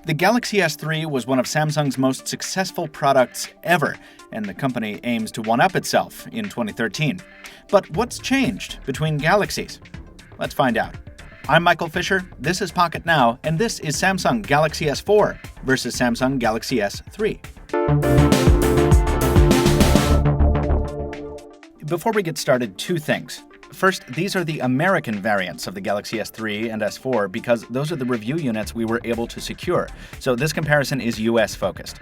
The Galaxy S3 was one of Samsung's most successful products ever, and the company aims to one-up itself in 2013. But what's changed between Galaxies? Let's find out. I'm Michael Fisher, this is Pocketnow, and this is Samsung Galaxy S4 versus Samsung Galaxy S3. Before we get started, two things. First, these are the American variants of the Galaxy S3 and S4 because those are the review units we were able to secure, so this comparison is US-focused.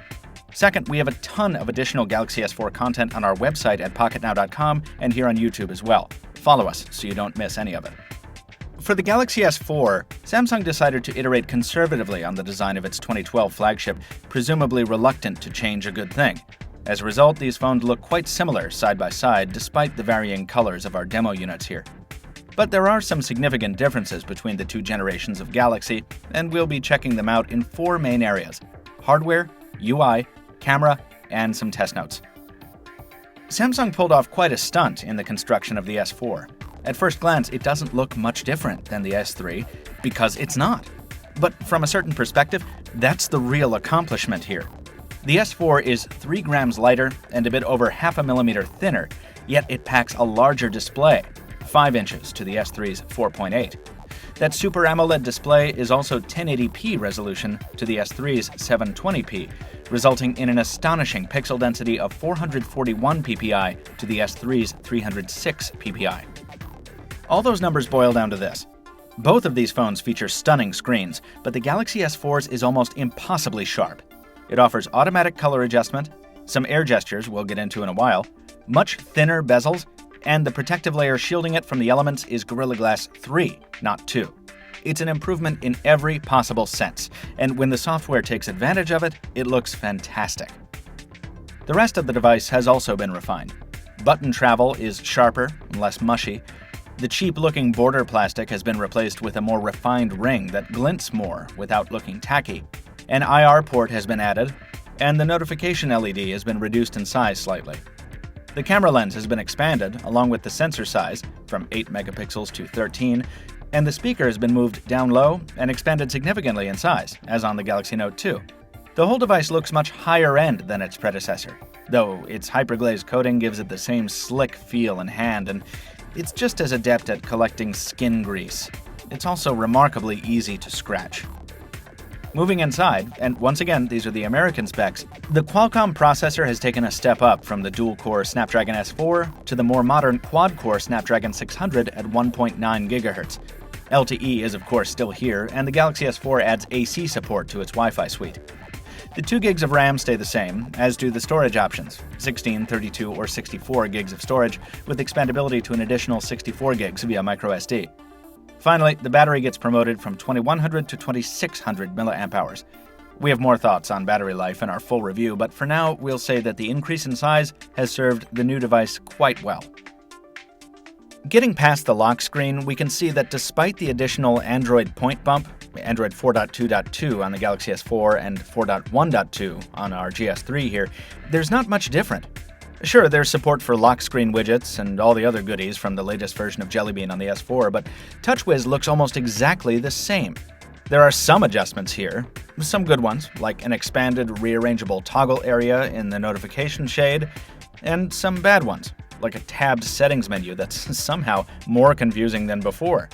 Second, we have a ton of additional Galaxy S4 content on our website at pocketnow.com and here on YouTube as well. Follow us so you don't miss any of it. For the Galaxy S4, Samsung decided to iterate conservatively on the design of its 2012 flagship, presumably reluctant to change a good thing. As a result, these phones look quite similar side by side despite the varying colors of our demo units here. But there are some significant differences between the two generations of Galaxy, and we'll be checking them out in four main areas: hardware, UI, camera, and some test notes. Samsung pulled off quite a stunt in the construction of the S4. At first glance, it doesn't look much different than the S3, because it's not. But from a certain perspective, that's the real accomplishment here. The S4 is 3 grams lighter and a bit over half a millimeter thinner, yet it packs a larger display, 5 inches to the S3's 4.8. That Super AMOLED display is also 1080p resolution to the S3's 720p, resulting in an astonishing pixel density of 441 ppi to the S3's 306 ppi. All those numbers boil down to this. Both of these phones feature stunning screens, but the Galaxy S4's is almost impossibly sharp. It offers automatic color adjustment, some air gestures we'll get into in a while, much thinner bezels, and the protective layer shielding it from the elements is Gorilla Glass 3, not 2. It's an improvement in every possible sense, and when the software takes advantage of it, it looks fantastic. The rest of the device has also been refined. Button travel is sharper and less mushy. The cheap-looking border plastic has been replaced with a more refined ring that glints more without looking tacky. An IR port has been added, and the notification LED has been reduced in size slightly. The camera lens has been expanded, along with the sensor size, from 8 megapixels to 13, and the speaker has been moved down low and expanded significantly in size, as on the Galaxy Note 2. The whole device looks much higher-end than its predecessor, though its hyperglaze coating gives it the same slick feel in hand, and it's just as adept at collecting skin grease. It's also remarkably easy to scratch. Moving inside, and once again, these are the American specs, the Qualcomm processor has taken a step up from the dual-core Snapdragon S4 to the more modern quad-core Snapdragon 600 at 1.9 GHz. LTE is of course still here, and the Galaxy S4 adds AC support to its Wi-Fi suite. The 2 gigs of RAM stay the same, as do the storage options, 16, 32, or 64 gigs of storage, with expandability to an additional 64 gigs via microSD. Finally, the battery gets promoted from 2100 to 2600 mAh. We have more thoughts on battery life in our full review, but for now, we'll say that the increase in size has served the new device quite well. Getting past the lock screen, we can see that despite the additional Android point bump, Android 4.2.2 on the Galaxy S4 and 4.1.2 on our GS3 here, there's not much different. Sure, there's support for lock screen widgets and all the other goodies from the latest version of Jelly Bean on the S4, but TouchWiz looks almost exactly the same. There are some adjustments here, some good ones, like an expanded rearrangeable toggle area in the notification shade, and some bad ones, like a tabbed settings menu that's somehow more confusing than before.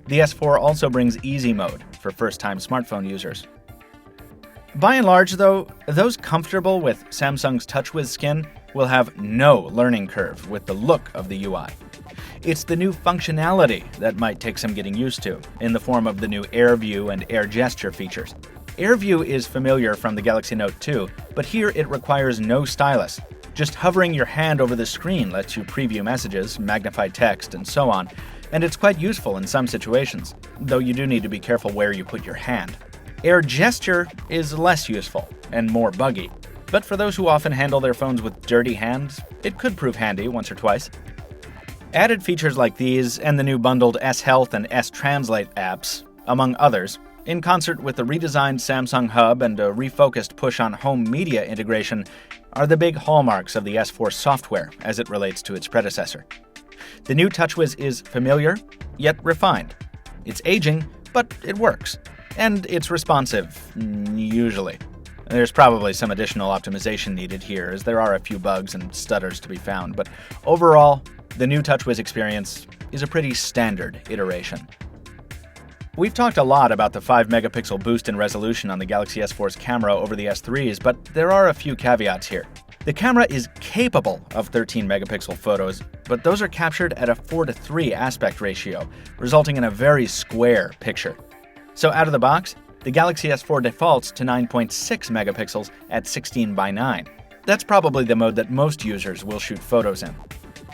The S4 also brings Easy Mode for first-time smartphone users. By and large, though, those comfortable with Samsung's TouchWiz skin will have no learning curve with the look of the UI. It's the new functionality that might take some getting used to, in the form of the new Air View and Air Gesture features. Air View is familiar from the Galaxy Note 2, but here it requires no stylus. Just hovering your hand over the screen lets you preview messages, magnify text, and so on, and it's quite useful in some situations, though you do need to be careful where you put your hand. Air Gesture is less useful and more buggy, but for those who often handle their phones with dirty hands, it could prove handy once or twice. Added features like these and the new bundled S-Health and S-Translate apps, among others, in concert with the redesigned Samsung Hub and a refocused push on home media integration, are the big hallmarks of the S4 software as it relates to its predecessor. The new TouchWiz is familiar, yet refined. It's aging, but it works. And it's responsive, usually. There's probably some additional optimization needed here, as there are a few bugs and stutters to be found, but overall, the new TouchWiz experience is a pretty standard iteration. We've talked a lot about the 5-megapixel boost in resolution on the Galaxy S4's camera over the S3s, but there are a few caveats here. The camera is capable of 13-megapixel photos, but those are captured at a 4:3 aspect ratio, resulting in a very square picture. So out of the box, the Galaxy S4 defaults to 9.6 megapixels at 16:9. That's probably the mode that most users will shoot photos in.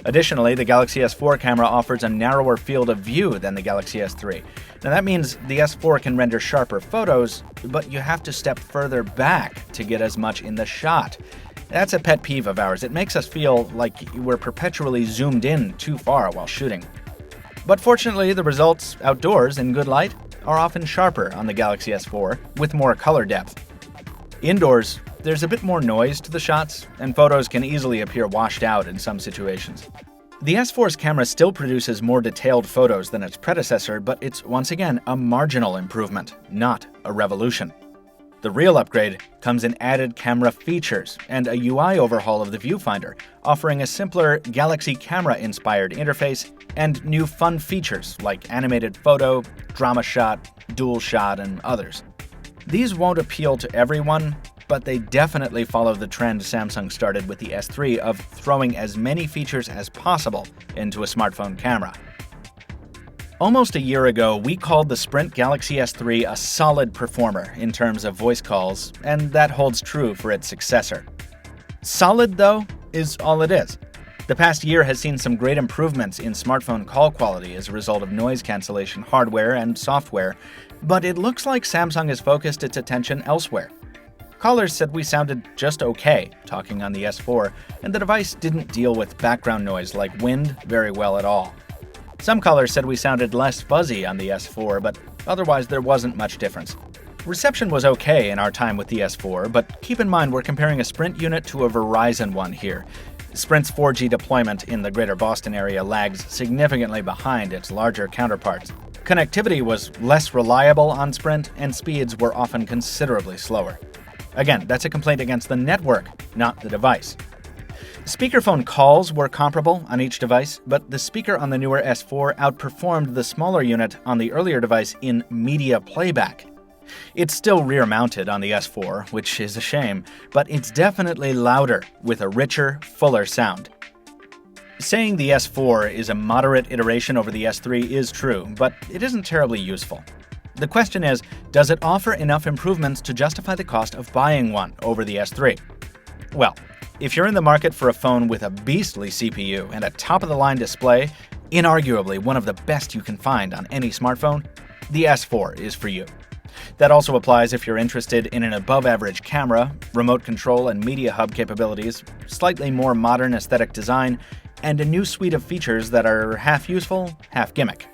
Additionally, the Galaxy S4 camera offers a narrower field of view than the Galaxy S3. Now that means the S4 can render sharper photos, but you have to step further back to get as much in the shot. That's a pet peeve of ours. It makes us feel like we're perpetually zoomed in too far while shooting. But fortunately, the results outdoors in good light are often sharper on the Galaxy S4, with more color depth. Indoors, there's a bit more noise to the shots, and photos can easily appear washed out in some situations. The S4's camera still produces more detailed photos than its predecessor, but it's once again a marginal improvement, not a revolution. The real upgrade comes in added camera features and a UI overhaul of the viewfinder, offering a simpler Galaxy camera-inspired interface and new fun features like animated photo, drama shot, dual shot, and others. These won't appeal to everyone, but they definitely follow the trend Samsung started with the S3 of throwing as many features as possible into a smartphone camera. Almost a year ago, we called the Sprint Galaxy S3 a solid performer in terms of voice calls, and that holds true for its successor. Solid, though, is all it is. The past year has seen some great improvements in smartphone call quality as a result of noise cancellation hardware and software, but it looks like Samsung has focused its attention elsewhere. Callers said we sounded just okay talking on the S4, and the device didn't deal with background noise like wind very well at all. Some callers said we sounded less fuzzy on the S4, but otherwise there wasn't much difference. Reception was okay in our time with the S4, but keep in mind we're comparing a Sprint unit to a Verizon one here. Sprint's 4G deployment in the greater Boston area lags significantly behind its larger counterparts. Connectivity was less reliable on Sprint, and speeds were often considerably slower. Again, that's a complaint against the network, not the device. Speakerphone calls were comparable on each device, but the speaker on the newer S4 outperformed the smaller unit on the earlier device in media playback. It's still rear-mounted on the S4, which is a shame, but it's definitely louder with a richer, fuller sound. Saying the S4 is a moderate iteration over the S3 is true, but it isn't terribly useful. The question is, does it offer enough improvements to justify the cost of buying one over the S3? Well, if you're in the market for a phone with a beastly CPU and a top-of-the-line display, inarguably one of the best you can find on any smartphone, the S4 is for you. That also applies if you're interested in an above-average camera, remote control and media hub capabilities, slightly more modern aesthetic design, and a new suite of features that are half useful, half gimmick.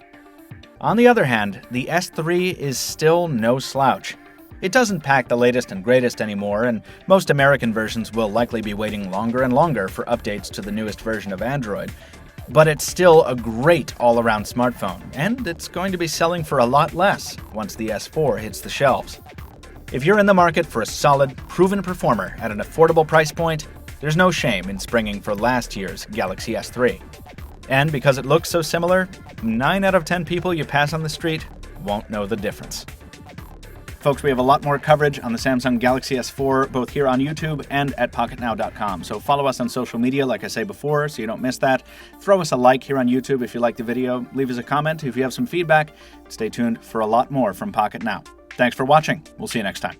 On the other hand, the S3 is still no slouch. It doesn't pack the latest and greatest anymore, and most American versions will likely be waiting longer and longer for updates to the newest version of Android. But it's still a great all-around smartphone, and it's going to be selling for a lot less once the S4 hits the shelves. If you're in the market for a solid, proven performer at an affordable price point, there's no shame in springing for last year's Galaxy S3. And because it looks so similar, 9 out of 10 people you pass on the street won't know the difference. Folks, we have a lot more coverage on the Samsung Galaxy S4, both here on YouTube and at Pocketnow.com. So follow us on social media, like I say before, so you don't miss that. Throw us a like here on YouTube if you like the video. Leave us a comment if you have some feedback. Stay tuned for a lot more from Pocketnow. Thanks for watching. We'll see you next time.